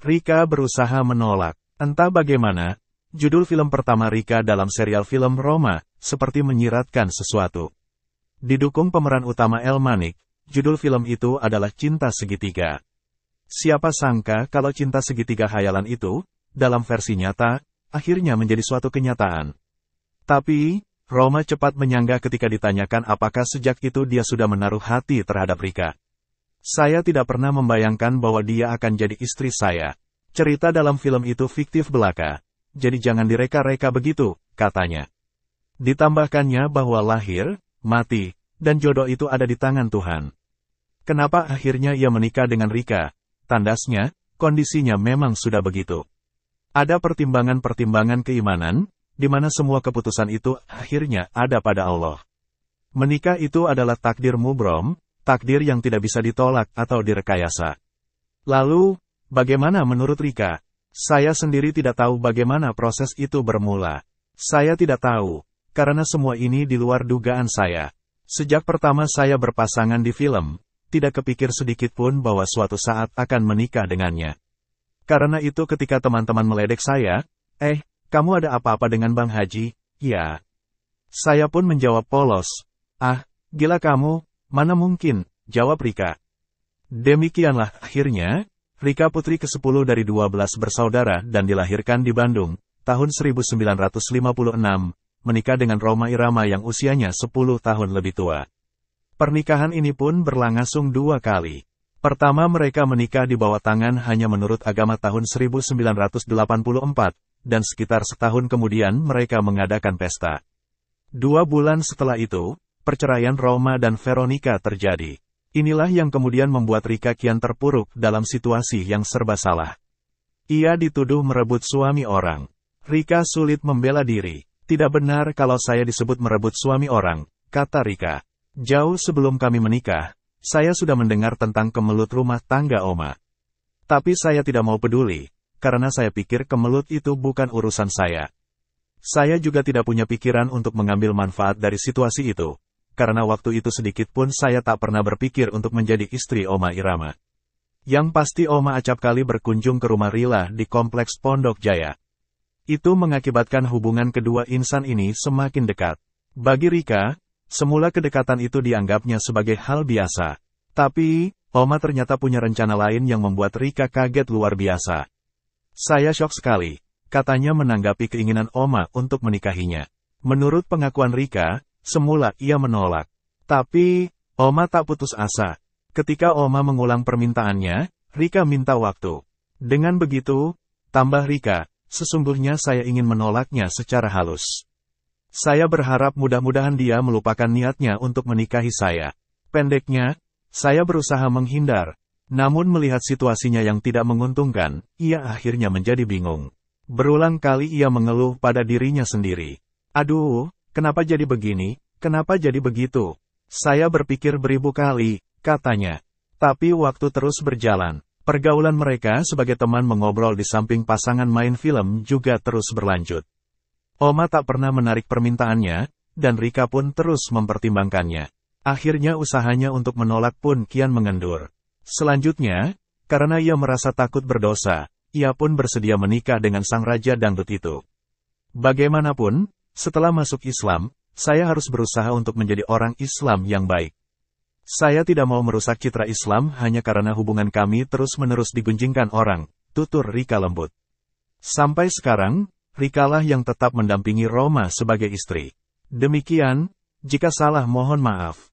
Rika berusaha menolak. Entah bagaimana, judul film pertama Rika dalam serial film Roma, seperti menyiratkan sesuatu. Didukung pemeran utama El Manik, judul film itu adalah Cinta Segitiga. Siapa sangka kalau cinta segitiga khayalan itu, dalam versi nyata, akhirnya menjadi suatu kenyataan. Tapi, Roma cepat menyangga ketika ditanyakan apakah sejak itu dia sudah menaruh hati terhadap Rika. Saya tidak pernah membayangkan bahwa dia akan jadi istri saya. Cerita dalam film itu fiktif belaka, jadi jangan direka-reka begitu, katanya. Ditambahkannya bahwa lahir, mati, dan jodoh itu ada di tangan Tuhan. Kenapa akhirnya ia menikah dengan Rika? Tandasnya, kondisinya memang sudah begitu. Ada pertimbangan-pertimbangan keimanan, di mana semua keputusan itu akhirnya ada pada Allah. Menikah itu adalah takdir mubrom, takdir yang tidak bisa ditolak atau direkayasa. Lalu, bagaimana menurut Rika? Saya sendiri tidak tahu bagaimana proses itu bermula. Saya tidak tahu, karena semua ini di luar dugaan saya. Sejak pertama saya berpasangan di film, tidak kepikir sedikit pun bahwa suatu saat akan menikah dengannya. Karena itu ketika teman-teman meledek saya, kamu ada apa-apa dengan Bang Haji? Ya. Saya pun menjawab polos, gila kamu, mana mungkin, jawab Rika. Demikianlah akhirnya, Rika putri ke-10 dari 12 bersaudara dan dilahirkan di Bandung, tahun 1956, menikah dengan Rhoma Irama yang usianya 10 tahun lebih tua. Pernikahan ini pun berlangsung 2 kali. Pertama mereka menikah di bawah tangan hanya menurut agama tahun 1984, dan sekitar setahun kemudian mereka mengadakan pesta. 2 bulan setelah itu, perceraian Rhoma dan Veronica terjadi. Inilah yang kemudian membuat Rika kian terpuruk dalam situasi yang serba salah. Ia dituduh merebut suami orang. Rika sulit membela diri. Tidak benar kalau saya disebut merebut suami orang, kata Rika. Jauh sebelum kami menikah, saya sudah mendengar tentang kemelut rumah tangga Oma. Tapi saya tidak mau peduli, karena saya pikir kemelut itu bukan urusan saya. Saya juga tidak punya pikiran untuk mengambil manfaat dari situasi itu. Karena waktu itu sedikit pun saya tak pernah berpikir untuk menjadi istri Oma Irama. Yang pasti Oma acap kali berkunjung ke rumah Rila di Kompleks Pondok Jaya. Itu mengakibatkan hubungan kedua insan ini semakin dekat. Bagi Rika, semula kedekatan itu dianggapnya sebagai hal biasa. Tapi, Oma ternyata punya rencana lain yang membuat Rika kaget luar biasa. Saya syok sekali, katanya menanggapi keinginan Oma untuk menikahinya. Menurut pengakuan Rika, semula ia menolak. Tapi, Oma tak putus asa. Ketika Oma mengulang permintaannya, Rika minta waktu. Dengan begitu, tambah Rika, sesungguhnya saya ingin menolaknya secara halus. Saya berharap mudah-mudahan dia melupakan niatnya untuk menikahi saya. Pendeknya, saya berusaha menghindar. Namun melihat situasinya yang tidak menguntungkan, ia akhirnya menjadi bingung. Berulang kali ia mengeluh pada dirinya sendiri. Aduh, kenapa jadi begini? Kenapa jadi begitu? Saya berpikir beribu kali, katanya. Tapi waktu terus berjalan. Pergaulan mereka sebagai teman mengobrol di samping pasangan main film juga terus berlanjut. Oma tak pernah menarik permintaannya, dan Rika pun terus mempertimbangkannya. Akhirnya usahanya untuk menolak pun kian mengendur. Selanjutnya, karena ia merasa takut berdosa, ia pun bersedia menikah dengan sang raja dangdut itu. Bagaimanapun, setelah masuk Islam, saya harus berusaha untuk menjadi orang Islam yang baik. Saya tidak mau merusak citra Islam hanya karena hubungan kami terus-menerus digunjingkan orang, tutur Rika lembut. Sampai sekarang, Rikalah yang tetap mendampingi Rhoma sebagai istri. Demikian, jika salah mohon maaf.